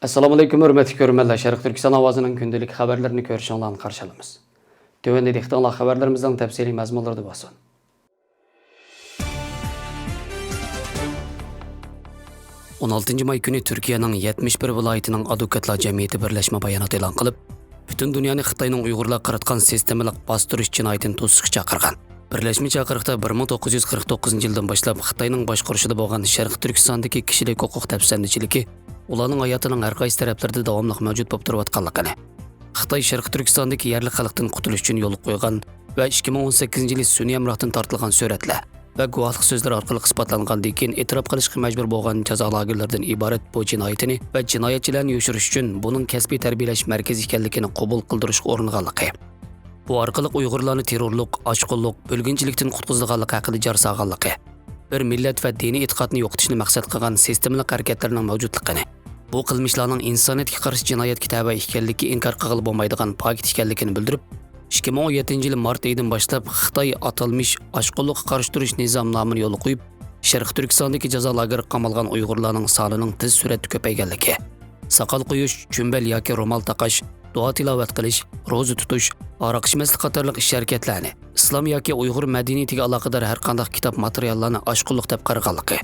Assalomu alaykum, hurmatli ko'ruvchilar. Sharq Turkiston ovozining kundalik xabarlarini ko'rishingizni qarshi olamiz. Tövəndə dehqonlar xabarlarimizning tafsiliy mazmunlarida bo'lsin. 16 may kuni Turkiyaning 71 viloyatining advokatlar jamiyati birlashma bayonot e'lon qilib, butun dunyoni Xitoyning Uyg'urlar qaratgan sistemalik bostirish jinoyatini to'sishga chaqirgan. Birlashma chaqiriqda 1949-yildan boshlab Xitoyning boshqarishida bo'lgan Sharq Turkistondagi kishilik huquq tafsirlanchiligi ularning hayotining har qaysi taraflarida davomli mavjud bo'lib turayotganligini, Xitoy Sharq Turkistondagi yerli xalqdan qutulish uchun yo'l qo'ygan va 2018-yil sun'iy amroqdan tortilgan suratlar va guvohlik so'zlari orqali isbotlangandan keyin e'tirof qilishga majbur bo'lgan jazo lagerlaridan iborat bu jinoyatini va jinoyatchilarni yoshirish uchun buning kasbiy tarbiyalash markazi ekanligini qabul qildirishga uringanligi. Bu orqali Uyg'urlarni terrorlik, ochqunlik, bo'lginchilikdan qutqizganligi haqida jar solganligi, bir millat va diniy e'tiqodni yo'qotishni maqsad qilgan sistemalik harakatlarning mavjudligini, bu qilmishlarning insoniyatga qarshi jinoyatga tava ekanligi inkor qilib bo'lmaydigan pakt ekanligini bildirib, 2017-yil mart oyidan boshlab Xitoy atalmish ochqunlikqa qarshi turish nizom nomini yo'l qo'yib, Sharq Turkistondagi jazo lageri qamalgan Uyg'urlarning sonining tez suratda ko'payganligi, soqol qo'yish, chumbal yoki ro'mol taqash, duo tilovat qilish, ro'za tutish, aroq ichmaslik qatorliq ish harakatlarni, islom yoki Uyg'ur madaniyatiga aloqador har qanday kitob materiallarni ochqunlik deb qaraganligi,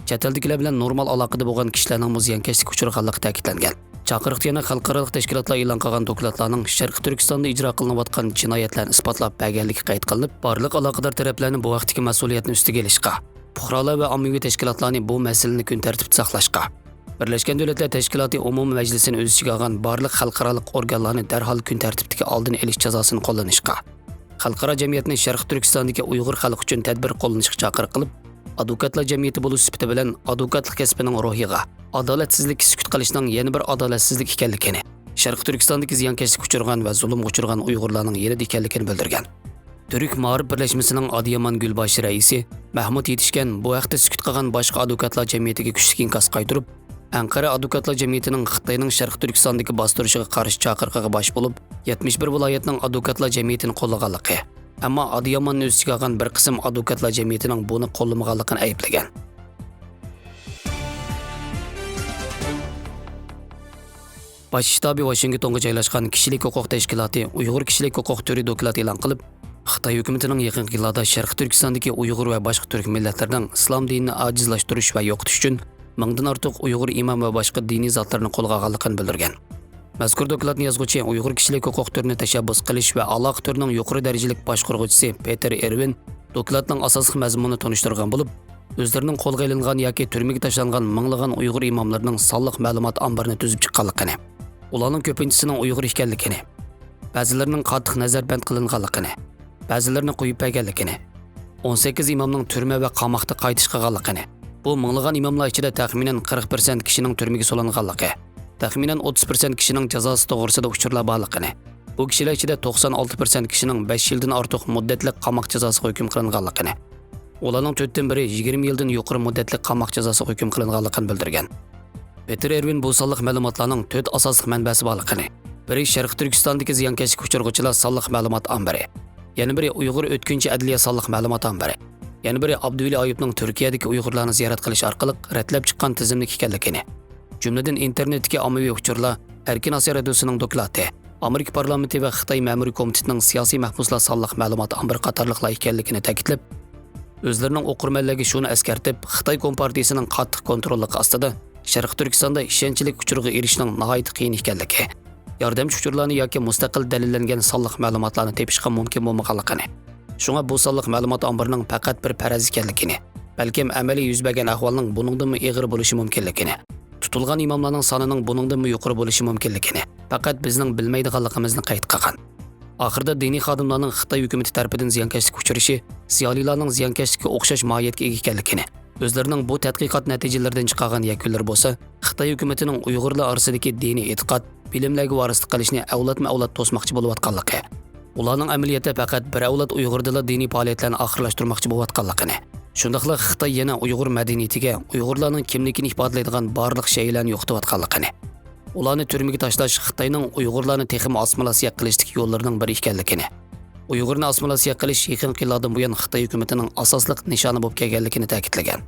chet eldagilar bilan normal aloqada bo'lgan kishilarning ziyonkashlikka uchraganligi ta'kidlangan. Chaqiriqda yana xalqaro tashkilotlar e'lon qilgan dokladlarning Sharq Turkistonda ijro qilinayotgan jinoyatlarni isbotlab berganligi qayd qilinib, barliq aloqador taraflarni bu vaqtdagi mas'uliyatni ustiga olishga, fuqarolar va ommaviy tashkilotlarni bu masalani kun tartibida saqlashga, Birlashgan Davlatlar Tashkiloti umumiy majlisini o'z ichiga olgan barliq xalqaro organlarni darhol kun tartibidagi oldini olish jazosini qo'llanishga, xalqaro jamiyatni Sharq Turkistondagi Uyg'ur xalqi uchun tadbir qo'llanishga chaqiriq qilib, advokatlar jamiyati bo'lish sifati bilan advokatlik kasbining ruhiga adolatsizlik sukut qilishning yana bir adolatsizlik ekanligini, Sharq Turkistondagi ziyonkashlikka uchragan va zulmga uchragan Uyg'urlarning yerida ekanligini bildirgan. Turk Ma'rif birlashmasining Adiyaman Gulbashi raisi Mahmud Yetishgan bu haqda sukut qilgan boshqa advokatlar jamiyatiga kuchli inkos qaytirib, Anqara advokatlar jamiyatining Xitoyning Sharq Turkistondagi bostirishiga qarshi chaqiriqiga bosh bo'lib, 71 viloyatning advokatlar jamiyatini qo'llaganligi, ammo Adiyamanni o'z ichiga olgan bir qism advokatlar jamiyatining buni qo'llamaganligini ayblagan. Bosh shtabi Washingtonga joylashgan kishilik huquq tashkiloti Uyg'ur kishilik huquq turi doklad e'lon qilib, Xitoy hukumatining yaqin yillarda Sharq Turkistondagi Uyg'ur va boshqa turk millatlarining islom dinini ojizlashtirish va yo'qotish uchun mingdan ortiq Uyg'ur imom va boshqa diniy zotlarni qo'lga olganligini bildirgan. Mazkur dokladni yozuvchi Uyg'ur kishilik huquq turini tashabbus qilish va aloqa turining yuqori darajalik boshqaruvchisi Peter Erwin dokladning asosiy mazmunini tunishtirgan bo'lib, o'zlarining qo'lga olingan yoki turmaga tashlangan minglagan Uyg'ur imomlarining sonliq ma'lumot omborini tuzib chiqqanligini, ularning ko'pinchisining Uyg'ur ekanligini, ba'zilarining qattiq nazarband qilinganligini, ba'zilarini qo'yib berganligini, 18 imomning turma va qamoqda qaytish qilganligini, bu minglagan imomlar ichida taxminan 40% kishining turmaga solinganligi, taxminan 30% kishining jazosi to'g'risida uchurlar borligini, bu kishilar ichida 96% kishining 5 yildan ortiq muddatli qamoq jazosiga hukm qilinganligini, ularning 4dan biri 20 yildan yuqori muddatli qamoq jazosiga hukm qilinganligini bildirgan. Peter Erwin bu sonliq ma'lumotlarning 4 asosiy manbasi borligini, biri Sharq Turkistondagi ziyonkashlikka uchragan sonliq ma'lumot ombori, yana biri Uyg'ur o'tkinchi adliya sonliq ma'lumot ombori, yana biri Abduvali Ayubning Turkiyadagi Uyg'urlarni ziyorat qilish orqali ratlab chiqqan tizimlik ekanligini, jumladan internetga ommaviy uchurlar, Erkin Osiyo radiosining doklati, Amerika parlamenti va Xitoy ma'muriy komitetining siyosiy mahbuslar sonliq ma'lumot ombori qatorliqlar ekanligini ta'kidlab, o'zlarining o'qirmanlarga shuni eskartib, Xitoy kompartiyasining qattiq kontrolli ostida Sharq Turkistonda ishonchlik uchurga erishishning nihoyat qiyin ekanligi, yordamchi uchurlarni yoki mustaqil dalillangan sonliq ma'lumotlarni tepishga mumkin bo'lmaganligini, shunga bu sonliq ma'lumot omborining faqat bir faraz ekanligini, balkim amaliy yuz bergan ahvolning buningdan og'ir bo'lishi mumkinligini, tutilgan imomlarning sonining buningdan yuqori bo'lishi mumkinligini, faqat bizning bilmaydiganligimizni qayd qilgan. Oxirida diniy xodimlarning Xitoy hukumati tomonidan ziyonkashlikka uchrashi, ziyolilarning ziyonkashlikka o'xshash mohiyatga ega ekanligini, o'zlarining bu tadqiqot natijalaridan chiqqan yakunlar bo'lsa, Xitoy hukumatining Uyg'urlar orasidagi diniy e'tiqod, bilimlarga varislik qilishni avlodma-avlod to'smoqchi bo'layotganligi, ularning amaliyotda faqat bir avlod Uyg'urlar diniy faoliyatlarini oxirlashtirmoqchi bo'layotganligini, shundaqla Xitoy yana Uyg'ur madaniyatiga, Uyg'urlarning kimligini ifodalaydigan barliq shaylarni yo'qotayotganligini, ularni turmaga tashlash Xitoyning Uyg'urlarni texnik assimilyatsiya qilishlik yo'llarining biri ekanligini, Uyg'urni assimilyatsiya qilish yaqin yillardan buyon Xitoy hukumatining asosliq nishoni bo'lib kelganligini ta'kidlagan.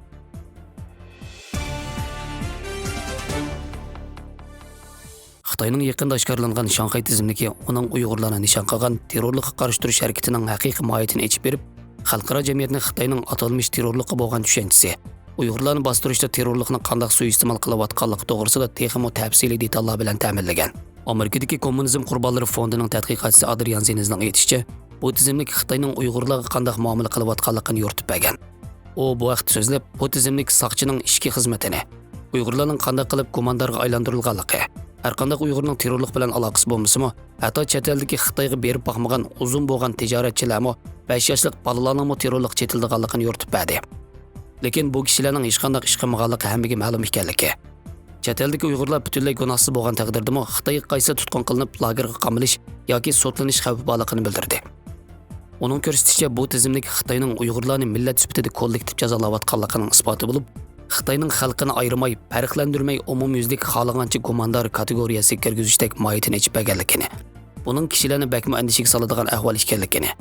Xitoyning yaqinda oshkorlangan Shanxay tizimligi uning Uyg'urlarni nishon qilgan terrorlikqa qarshi turish harakatining haqiqiy mohiyatini ochib berib, xalqaro jamiyatni Xitoyning atalmish terrorlikqa bo'lgan tushunchasi, Uyg'urlarni bostirishda terrorlikni qanday suiiste'mol qilayotganligi to'g'risida texmo tafsiliy detallar bilan ta'minlagan. Amerikadagi kommunizm qurbonlari fondining tadqiqotchisi Adrian Zenizning aytishicha, bu tizimlik Xitoyning Uyg'urlarga qanday muomala qilayotganligini yoritib bergan. U bu vaqt so'zlab, bu tizimlik soqchining ishki xizmatini, Uyg'urlarning qanday qilib komandarga aylantirilganligi, har qanday Uyg'urning terrorlik bilan aloqasi bo'lmasa-mu, hatto chet eldagi Xitoyga berib boqmagan uzun bo'lgan tijoratchilarmi 5 yoshlik bolalarning terrorlik chetildiganligini yoritib berdi. Lekin bu kishilarning hech qanday ish qilmaganligi hammaga ma'lum ekanligi. Chet eldagi Uyg'urlar butunlay gunohsiz bo'lgan taqdirdami Xitoyga qaysi tutqun qilinib lagerga qamalish yoki sotlanish xavfi borligini bildirdi. Uning ko'rsatishicha, bu tizimlik Xitoyning Uyg'urlarni millat sifatida kollektiv jazolayotganligining isboti bo'lib, Xitoyning xalqini ayirmay, farqlantirmay umumyuzlik xohlagancha komandar kategoriyasiga kirgizishdek mohiyatini ichib berganligini, buning kishilarni bakma andishiga soladigan ahvol ekanligini,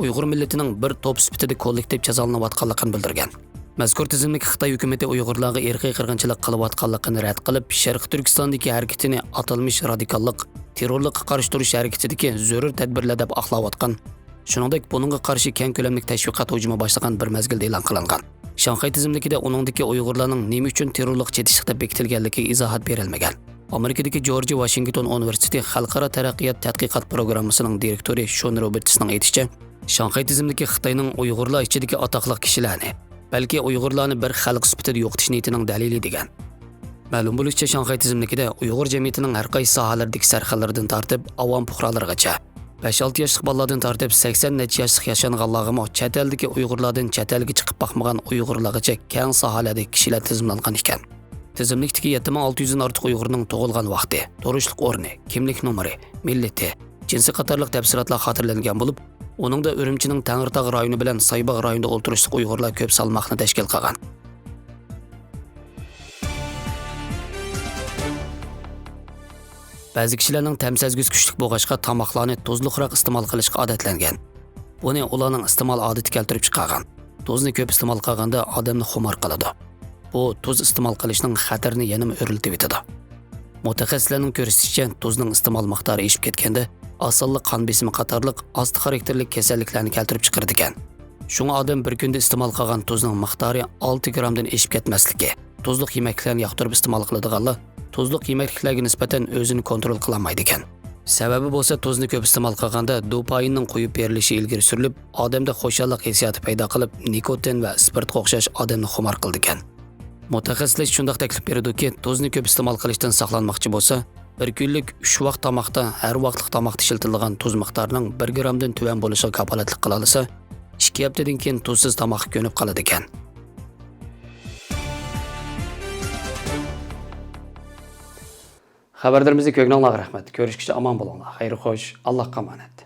Uyg'ur millatining bir to'p sifatida kollektiv jazolanayotganligini bildirgan. Mazkur tizimlik Xitoy hukumatı Uyg'urlarga irqiy qirg'inchilik qilayotganligini rad qilib, Sharq Turkistondagi harakatini atalmish radikallik, terrorlikqa qarshi turish harakatidagi zarur tadbirlar deb aqlayotgan. Shuningdek, buningga qarshi keng ko'lamli tashviqot hujumi boshlagan bir mazgilda e'lon qilingan. Shanxay tizimligida uningdagi Uyg'urlarning nima uchun terrorlik chetishda bekitilganligiga izohat berilmagan. Amerikadagi George Washington Universiteti Xalqaro taraqqiyot tadqiqot programmasining direktori Shon Robertsning aytishicha, Shanxay tizimligi Xitoyning Uyg'urlar ichidagi atoqli kishilarni, balki Uyg'urlarni bir xalq sifatida yo'qotish niyatining dalili degan. Ma'lum bo'lishicha, Shanxay tizimligida Uyg'ur jamiyatining har qaysi sohalardagi sarxillaridan tortib avom fuqarolargacha 5-6 yoshlik bolalardan tortib 80 necha yoshlik yashanganlarga chet eldagi Uyg'urlardan chet elga chiqib boqmagan Uyg'urlargacha keng sohalardagi kishilar tizimlangan ekan. Tizimlikdagi 7600 dan ortiq Uyg'urning tug'ilgan vaqti, turishlik o'rni, kimlik nomeri, millati, jinsi qatorliq tafsilotlar xotirlangan bo'lib, uningda Urumchining Tangirtog' rayoni bilan Saybog' rayonida o'ltirishlik Uyg'urlar ko'p salmoqni tashkil qilgan. Ba'zi kishilarning tamsazguz kuchlik bo'lg'achqa tomoqlarni tuzliqroq iste'mol qilishga odatlangan. Buni ularning iste'mol odati keltirib chiqargan. Tuzni ko'p iste'mol qilganda odamni xumor qiladi. Bu tuz iste'mol qilishning xatarini yanada o'rlitib etadi. Mutaxassislarning ko'rsatishicha, tuzning iste'mol miqdori oshib ketganda osonlik qon besimi qatorliq osti xarakterli kasalliklarni keltirib chiqardi ekan. Shunga odam bir kunda iste'mol qilgan tuzning miqdori 6 grammdan oshib ketmasligi, tuzliq yemeklarni yoqtirib iste'mol qiladiganlar tuzliq yemekliklarga nisbatan o'zini kontrol qila olmaydi ekan. Sababi bo'lsa, tuzni ko'p iste'mol qilganda dopaminning qo'yib berilishi ilgari surilib, odamda xo'shallik hissiyoti paydo qilib, nikotin va spirtga o'xshash odamni xumor qildi ekan. Mutaxassislar shunday taklif beradiki, tuzni ko'p iste'mol qilishdan saqlanmoqchi bo'lsa, bir kunlik 3 vaqt tomoqda har vaqtlik tomoqda ishlatilgan tuz miqdorining 1 grammdan tuvan bo'lishiga kafolatlik qila olsa, 2 haftadan keyin tuzsiz tomoqqa ko'nib qoladi ekan. Xabarlarimizga ko'ngilingizga rahmat. Ko'rishguncha omon bo'linglar. Xayr xo'sh, Allohga omonat.